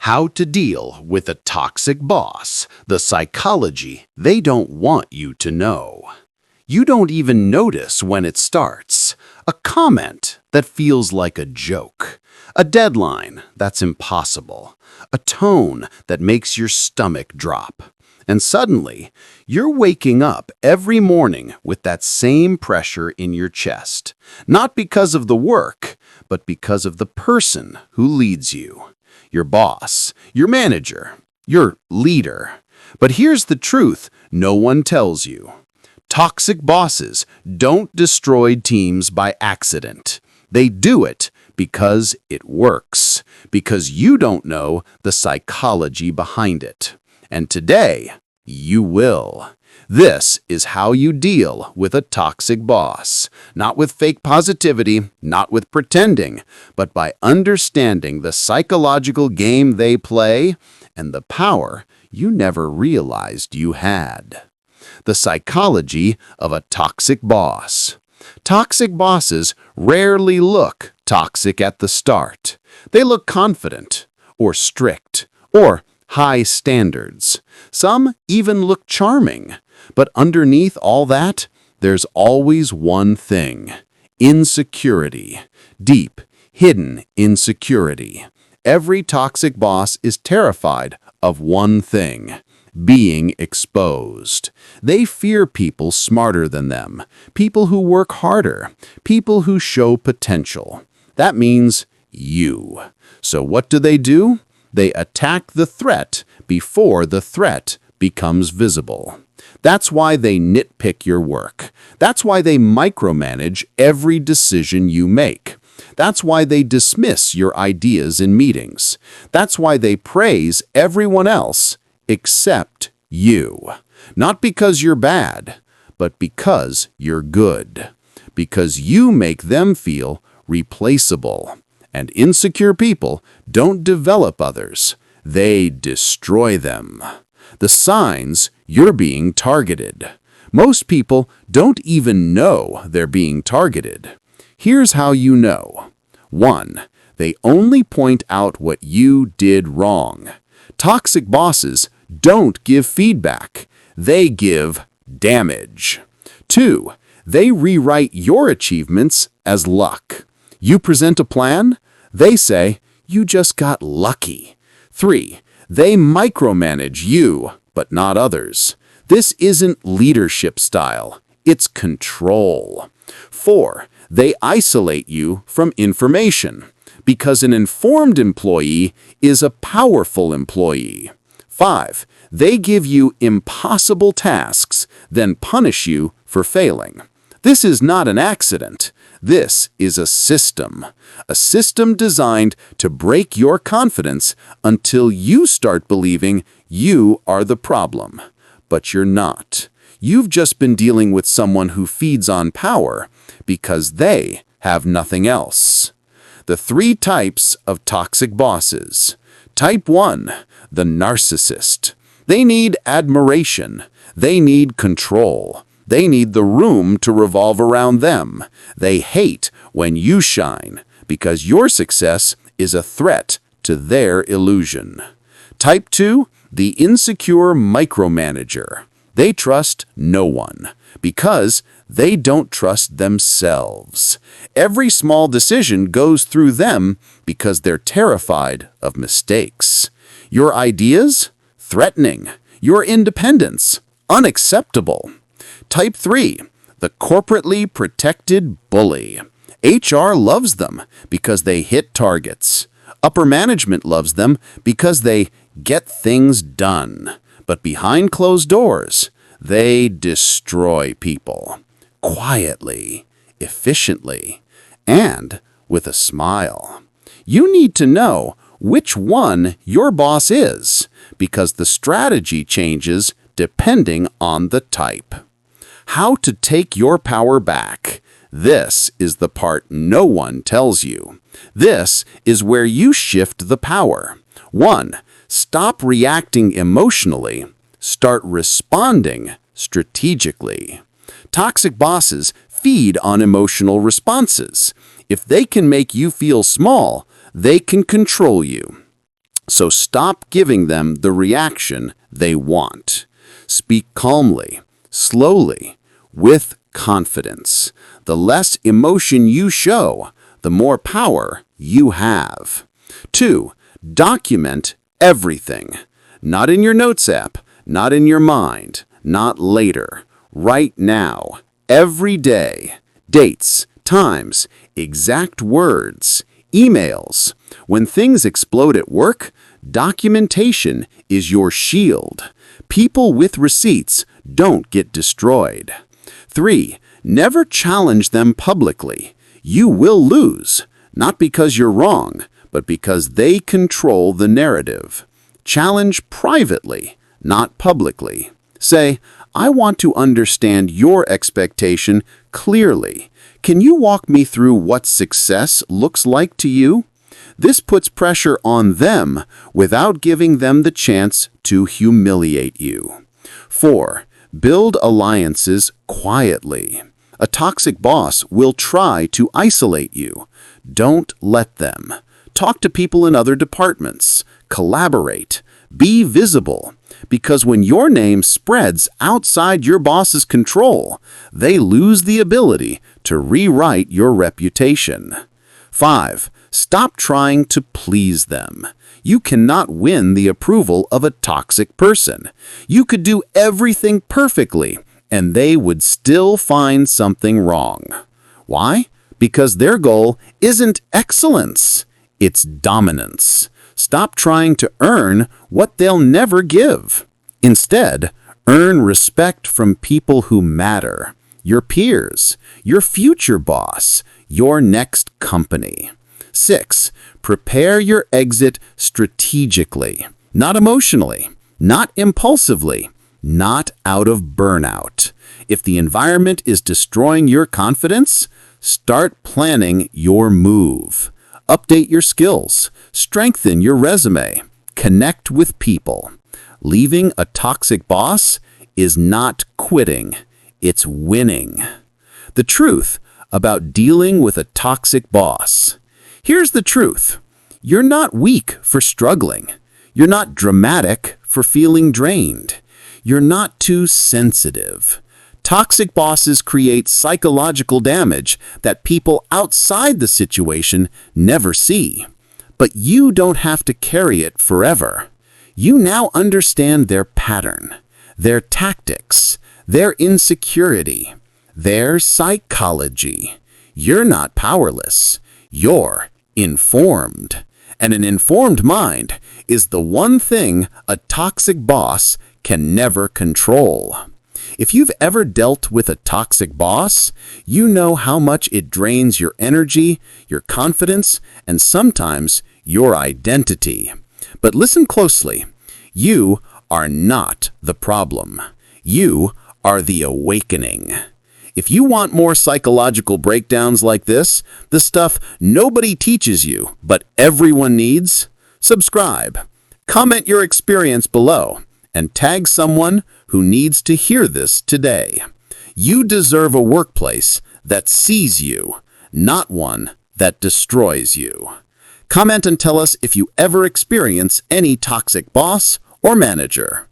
How to deal with a toxic boss, the psychology they don't want you to know. You don't even notice when it starts. A comment that feels like a joke. A deadline that's impossible. A tone that makes your stomach drop. And suddenly, you're waking up every morning with that same pressure in your chest. Not because of the work, but because of the person who leads you. Your boss, your manager, your leader. But here's the truth no one tells you. Toxic bosses don't destroy teams by accident. They do it because it works, because you don't know the psychology behind it. And today, you will. This is how you deal with a toxic boss. Not with fake positivity, not with pretending, but by understanding the psychological game they play and the power you never realized you had. The psychology of a toxic boss. Toxic bosses rarely look toxic at the start. They look confident, or strict, or high standards. Some even look charming. But underneath all that, there's always one thing: insecurity. Deep, hidden insecurity. Every toxic boss is terrified of one thing: being exposed. They fear people smarter than them, people who work harder, people who show potential. That means you. So what do? They attack the threat before the threat becomes visible. That's why they nitpick your work. That's why they micromanage every decision you make. That's why they dismiss your ideas in meetings. That's why they praise everyone else except you. Not because you're bad, but because you're good. Because you make them feel replaceable. And insecure people don't develop others. They destroy them. The signs you're being targeted. Most people don't even know they're being targeted. Here's how you know. 1. They only point out what you did wrong. Toxic bosses don't give feedback. They give damage. 2. They rewrite your achievements as luck. You present a plan? They say, you just got lucky. 3. They micromanage you, but not others. This isn't leadership style. It's control. 4. They isolate you from information, because an informed employee is a powerful employee. 5. They give you impossible tasks, then punish you for failing. This is not an accident. This is a system designed to break your confidence until you start believing you are the problem. But you're not. You've just been dealing with someone who feeds on power because they have nothing else. The 3 types of toxic bosses. Type 1, the narcissist. They need admiration. They need control. They need the room to revolve around them. They hate when you shine because your success is a threat to their illusion. Type 2, the insecure micromanager. They trust no one because they don't trust themselves. Every small decision goes through them because they're terrified of mistakes. Your ideas? Threatening. Your independence? Unacceptable. Type 3, the corporately protected bully. HR loves them because they hit targets. Upper management loves them because they get things done. But behind closed doors, they destroy people. Quietly, efficiently, and with a smile. You need to know which one your boss is, because the strategy changes depending on the type. How to take your power back. This is the part no one tells you. This is where you shift the power. 1. Stop reacting emotionally. Start responding strategically. Toxic bosses feed on emotional responses. If they can make you feel small, they can control you. So stop giving them the reaction they want. Speak calmly, slowly, with confidence. The less emotion you show, the more power you have. 2. Document everything. Not in your notes app, not in your mind, not later. Right now, every day. Dates, times, exact words, emails. When things explode at work, documentation is your shield. People with receipts don't get destroyed. 3. Never challenge them publicly. You will lose, not because you're wrong, but because they control the narrative. Challenge privately, not publicly. Say, I want to understand your expectation clearly. Can you walk me through what success looks like to you? This puts pressure on them without giving them the chance to humiliate you. 4. Build alliances quietly. A toxic boss will try to isolate you. Don't let them. Talk to people in other departments. Collaborate. Be visible. Because when your name spreads outside your boss's control, they lose the ability to rewrite your reputation. 5. Stop trying to please them. You cannot win the approval of a toxic person. You could do everything perfectly, and they would still find something wrong. Why? Because their goal isn't excellence, it's dominance. Stop trying to earn what they'll never give. Instead, earn respect from people who matter. Your peers, your future boss, your next company. 6. Prepare your exit strategically, not emotionally, not impulsively, not out of burnout. If the environment is destroying your confidence, start planning your move. Update your skills, strengthen your resume, connect with people. Leaving a toxic boss is not quitting, it's winning. The truth about dealing with a toxic boss. Here's the truth. You're not weak for struggling. You're not dramatic for feeling drained. You're not too sensitive. Toxic bosses create psychological damage that people outside the situation never see. But you don't have to carry it forever. You now understand their pattern, their tactics, their insecurity, their psychology. You're not powerless. You're informed. And an informed mind is the one thing a toxic boss can never control. If you've ever dealt with a toxic boss, you know how much it drains your energy, your confidence, and sometimes your identity. But listen closely. You are not the problem. You are the awakening. If you want more psychological breakdowns like this, the stuff nobody teaches you but everyone needs, subscribe. Comment your experience below and tag someone who needs to hear this today. You deserve a workplace that sees you, not one that destroys you. Comment and tell us if you ever experience any toxic boss or manager.